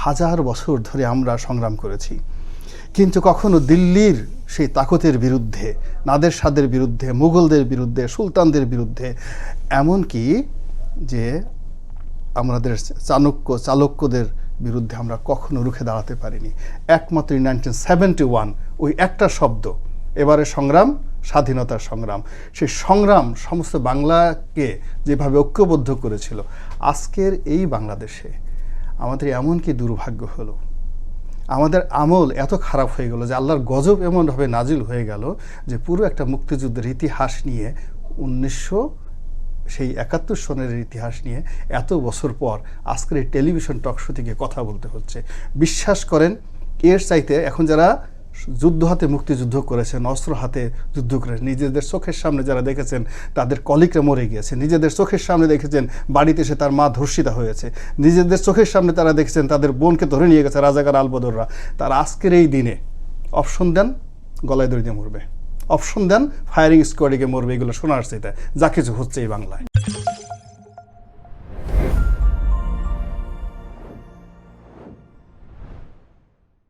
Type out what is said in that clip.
হাজার বছর ধরে আমরা সংগ্রাম করেছি, কিন্তু কখনো দিল্লির সেই তাকতের বিরুদ্ধে, নাদের শাহের বিরুদ্ধে, মুঘলদের বিরুদ্ধে, সুলতানদের বিরুদ্ধে, এমনকি যে আমাদের চালুক্যদের বিরুদ্ধে আমরা কখনো রুখে দাঁড়াতে পারিনি। একমাত্র 1971 ওই একটা শব্দ, এবারে সংগ্রাম, স্বাধীনতার সংগ্রাম, সেই সংগ্রাম সমস্ত বাংলাকে যেভাবে ঐক্যবদ্ধ করেছিল। আজকের এই বাংলাদেশে আমাদের এমন কি দুর্ভাগ্য হলো, আমাদের আমল এত খারাপ হয়ে গেল যে আল্লাহর গজব এমনভাবে নাজিল হয়ে গেল যে পুরো একটা মুক্তিযুদ্ধের ইতিহাস নিয়ে 1971 সনের ইতিহাস নিয়ে এত বছর পর আজকের এই টেলিভিশন টকশো থেকে কথা বলতে হচ্ছে। বিশ্বাস করেন, এর চাইতে এখন যারা যুদ্ধ হাতে মুক্তিযুদ্ধ করেছেন, অস্ত্র হাতে যুদ্ধ করেছেন, নিজেদের চোখের সামনে যারা দেখেছেন তাদের কলিগরা মরে গিয়েছে, নিজেদের চোখের সামনে দেখেছেন বাড়িতে এসে তার মা ধর্ষিতা হয়েছে, নিজেদের চোখের সামনে তারা দেখেছেন তাদের বোনকে ধরে নিয়ে গেছে রাজাকার আলবদররা, তারা আজকের এই দিনে অপশন দেন গলায় দড়ি দিয়ে মরবে, অপশন দেন ফায়ারিং স্কোয়াডে গিয়ে মরবে, এগুলো শোনার চাইতে যা কিছু হচ্ছে এই বাংলায়।